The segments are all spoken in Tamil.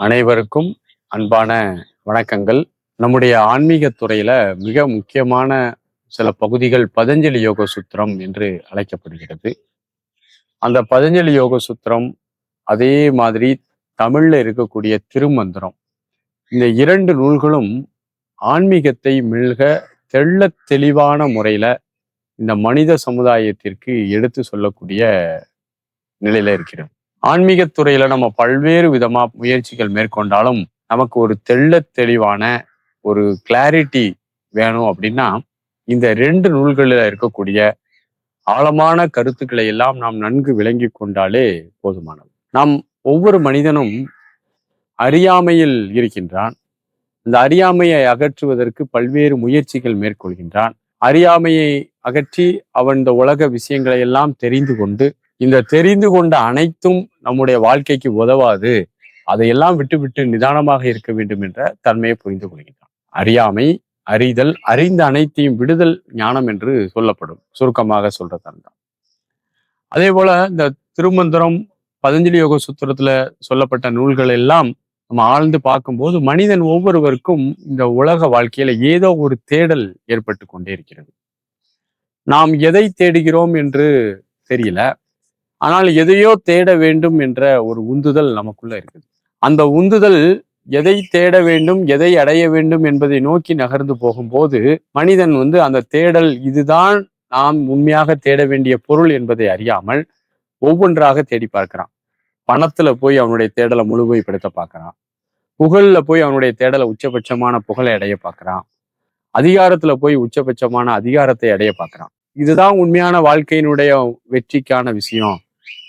அனைவருக்கும் அன்பான வணக்கங்கள். நம்முடைய ஆன்மீக துறையில மிக முக்கியமான சில பகுதிகள் பதஞ்சலி யோக சூத்திரம் என்று அழைக்கப்படுகிறது. அந்த பதஞ்சலி யோக சூத்திரம், அதே மாதிரி தமிழ்ல இருக்கக்கூடிய திருமந்திரம். இந்த 2 நூல்களும் ஆன்மீகத்தை மிக தெள்ளத் தெளிவான முறையில இந்த மனித சமுதாயத்திற்கு எடுத்து சொல்லக்கூடிய நிலையில இருக்கிறது. ஆன்மீகத் துறையில நம்ம பல்வேறு விதமா முயற்சிகள் மேற்கொண்டாலும், நமக்கு ஒரு தெள்ளத் தெளிவான ஒரு கிளாரிட்டி வேணும் அப்படின்னா, இந்த 2 நூல்களில இருக்கக்கூடிய ஆழமான கருத்துக்களை எல்லாம் நாம் நன்கு விளங்கிக் கொண்டாலே போதுமானது. நாம் ஒவ்வொரு மனிதனும் அறியாமையில் இருக்கின்றான். இந்த அறியாமையை அகற்றுவதற்கு பல்வேறு முயற்சிகள் மேற்கொள்கின்றான். அறியாமையை அகற்றி அவன் இந்த உலக விஷயங்களை எல்லாம் தெரிந்து கொண்டு, இந்த தெரிந்து கொண்ட அனைத்தும் நம்முடைய வாழ்க்கைக்கு உதவாது. அதையெல்லாம் விட்டுவிட்டு நிதானமாக இருக்க வேண்டும் என்ற தன்மையை புரிந்து கொள்கின்றான். அறியாமை, அறிதல், அறிந்த அனைத்தையும் விடுதல் ஞானம் என்று சொல்லப்படும். சுருக்கமாக சொல்றதான். அதே போல இந்த திருமந்திரம், பதஞ்சலி யோக சூத்திரத்துல சொல்லப்பட்ட நூல்கள் எல்லாம் நம்ம ஆழ்ந்து பார்க்கும்போது, மனிதன் ஒவ்வொருவருக்கும் இந்த உலக வாழ்க்கையில ஏதோ ஒரு தேடல் ஏற்பட்டு கொண்டே இருக்கிறது. நாம் எதை தேடுகிறோம் என்று தெரியல. ஆனால் எதையோ தேட வேண்டும் என்ற ஒரு உந்துதல் நமக்குள்ள இருக்குது. அந்த உந்துதல் எதை தேட வேண்டும், எதை அடைய வேண்டும் என்பதை நோக்கி நகர்ந்து போகும்போது, மனிதன் அந்த தேடல் இதுதான் நாம் உண்மையாக தேட வேண்டிய பொருள் என்பதை அறியாமல் ஒவ்வொன்றாக தேடி பார்க்கிறான். பணத்துல போய் அவனுடைய தேடலை முழுமைப்படுத்த பார்க்கிறான். புகழ்ல போய் அவனுடைய தேடலை உச்சபட்சமான புகழை அடைய பார்க்கிறான். அதிகாரத்துல போய் உச்சபட்சமான அதிகாரத்தை அடைய பார்க்கிறான். இதுதான் உண்மையான வாழ்க்கையினுடைய வெற்றிக்கான விஷயம்,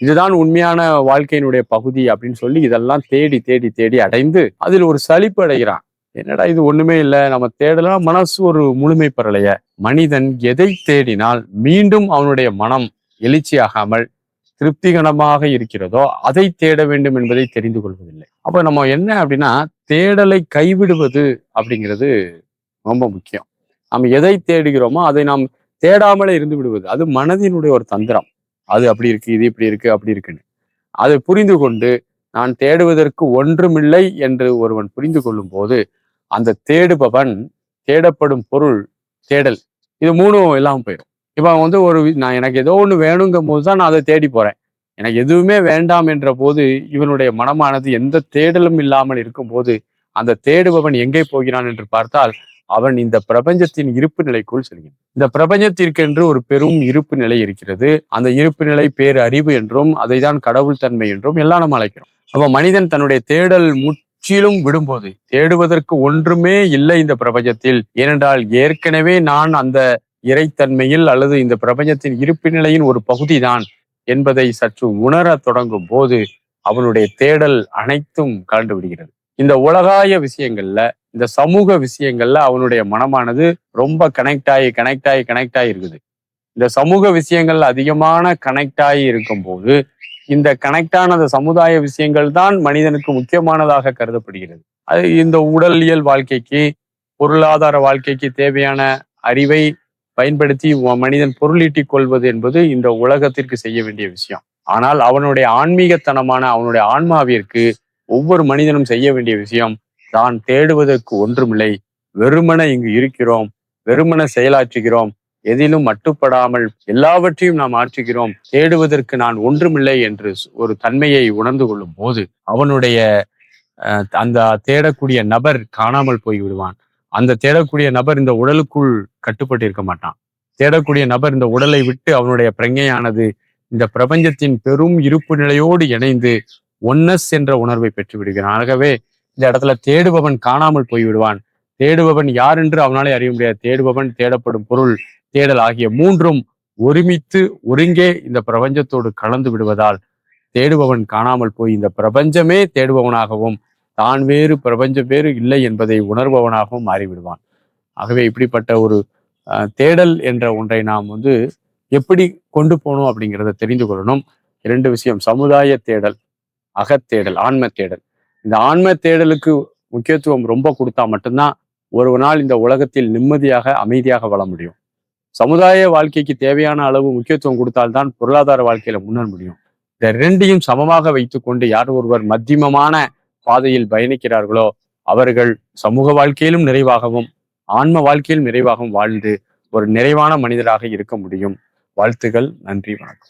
இதுதான் உண்மையான வாழ்க்கையினுடைய பகுதி அப்படின்னு சொல்லி இதெல்லாம் தேடி தேடி தேடி அடைந்து அதில் ஒரு சலிப்பு அடைகிறான். என்னடா இது ஒண்ணுமே இல்லை, நம்ம தேடலாம், மனசு ஒரு முழுமை பெறலைய. மனிதன் எதை தேடினால் மீண்டும் அவனுடைய மனம் எழுச்சியாகாமல் திருப்திகரமாக இருக்கிறதோ அதை தேட வேண்டும் என்பதை தெரிந்து கொள்வதில்லை. அப்ப நம்ம என்ன அப்படின்னா, தேடலை கைவிடுவது அப்படிங்கிறது ரொம்ப முக்கியம். நம்ம எதை தேடுகிறோமோ அதை நாம் தேடாமலே இருந்து விடுவது, அது மனதினுடைய ஒரு தந்திரம். அது அப்படி இருக்கு, இது இப்படி இருக்கு, அப்படி இருக்குன்னு அதை புரிந்து கொண்டு, நான் தேடுவதற்கு ஒன்றுமில்லை என்று ஒருவன் புரிந்து கொள்ளும் போது, அந்த தேடுபவன், தேடப்படும் பொருள், தேடல், இது மூணும் எல்லாம் போயிடும். இப்ப நான் எனக்கு ஏதோ ஒண்ணு வேணுங்கும் போதுதான் நான் அதை தேடி போறேன். எனக்கு எதுவுமே வேண்டாம் என்ற போது இவனுடைய மனமானது எந்த தேடலும் இல்லாமல் இருக்கும் போது, அந்த தேடுபவன் எங்கே போகிறான் என்று பார்த்தால், அவன் இந்த பிரபஞ்சத்தின் இருப்பு நிலைக்குள் செல்கிறான். இந்த பிரபஞ்சத்திற்கென்று ஒரு பெரும் இருப்பு நிலை இருக்கிறது. அந்த இருப்பு நிலை பேர் அறிவு என்றும், அதை தான் கடவுள் தன்மை என்றும் எல்லாம் நம்ம அழைக்கிறோம். அப்ப மனிதன் தன்னுடைய தேடல் முற்றிலும் விடும்போது, தேடுவதற்கு ஒன்றுமே இல்லை இந்த பிரபஞ்சத்தில், ஏனென்றால் ஏற்கனவே நான் அந்த இறைத்தன்மையில் அல்லது இந்த பிரபஞ்சத்தின் இருப்பு நிலையின் ஒரு பகுதி தான் என்பதை சற்று உணர தொடங்கும் போது அவனுடைய தேடல் அனைத்தும் கலந்து விடுகிறது. இந்த உலகாய விஷயங்கள்ல, இந்த சமூக விஷயங்கள்ல அவனுடைய மனமானது ரொம்ப கனெக்ட் ஆகி இருக்குது. இந்த சமூக விஷயங்கள்ல அதிகமான கனெக்ட் ஆகி இருக்கும் போது, இந்த கனெக்டான அந்த சமுதாய விஷயங்கள் தான் மனிதனுக்கு முக்கியமானதாக கருதப்படுகிறது. அது இந்த உடலியல் வாழ்க்கைக்கு, பொருளாதார வாழ்க்கைக்கு தேவையான அறிவை பயன்படுத்தி மனிதன் பொருளீட்டிக் கொள்வது என்பது இந்த உலகத்திற்கு செய்ய வேண்டிய விஷயம். ஆனால் அவனுடைய ஆன்மீகத்தனமான அவனுடைய ஆன்மாவிற்கு ஒவ்வொரு மனிதனும் செய்ய வேண்டிய விஷயம், தான் தேடுவதற்கு ஒன்றுமில்லை, வெறுமன இங்கு இருக்கிறோம், வெறுமன செயலாற்றுகிறோம், எதிலும் மட்டுப்படாமல் எல்லாவற்றையும் நாம் ஆற்றுகிறோம், தேடுவதற்கு நான் ஒன்றுமில்லை என்று ஒரு தன்மையை உணர்ந்து கொள்ளும் போது அவனுடைய அந்த தேடக்கூடிய நபர் காணாமல் போய் விடுவான். அந்த தேடக்கூடிய நபர் இந்த உடலுக்குள் கட்டுப்பட்டு இருக்க மாட்டான். தேடக்கூடிய நபர் இந்த உடலை விட்டு அவனுடைய பிரஞையானது இந்த பிரபஞ்சத்தின் பெரும் இருப்பு நிலையோடு இணைந்து ஒன்னஸ் என்ற உணர்வை பெற்று விடுகிறான். ஆகவே இந்த இடத்துல தேடுபவன் காணாமல் போய் விடுவான். தேடுபவன் யார் என்று அவனாலே அறிய முடியாது. தேடுபவன், தேடப்படும் பொருள், தேடல் ஆகிய மூன்றும் ஒருமித்து ஒருங்கே இந்த பிரபஞ்சத்தோடு கலந்து விடுவதால் தேடுபவன் காணாமல் போய் இந்த பிரபஞ்சமே தேடுபவனாகவும், தான் வேறு பிரபஞ்சம் வேறு இல்லை என்பதை உணர்பவனாகவும் மாறிவிடுவான். ஆகவே இப்படிப்பட்ட ஒரு தேடல் என்ற ஒன்றை நாம் எப்படி கொண்டு போகணும் அப்படிங்கிறத தெரிந்து கொள்ளணும். 2 விஷயம்: சமுதாய தேடல், அகத்தேடல், ஆன்ம தேடல். இந்த ஆன்ம தேடலுக்கு முக்கியத்துவம் ரொம்ப கொடுத்தா மட்டும்தான் ஒரு நாள் இந்த உலகத்தில் நிம்மதியாக, அமைதியாக வாழ முடியும். சமுதாய வாழ்க்கைக்கு தேவையான அளவு முக்கியத்துவம் கொடுத்தால்தான் பொருளாதார வாழ்க்கையில முன்னேற முடியும். இந்த 2யும் சமமாக வைத்துக்கொண்டு யார் ஒருவர் மத்தியமமான பாதையில் பயணிக்கிறார்களோ அவர்கள் சமூக வாழ்க்கையிலும் நிறைவாகவும் ஆன்ம வாழ்க்கையிலும் நிறைவாகவும் வாழ்ந்து ஒரு நிறைவான மனிதராக இருக்க முடியும். வாழ்த்துகள். நன்றி. வணக்கம்.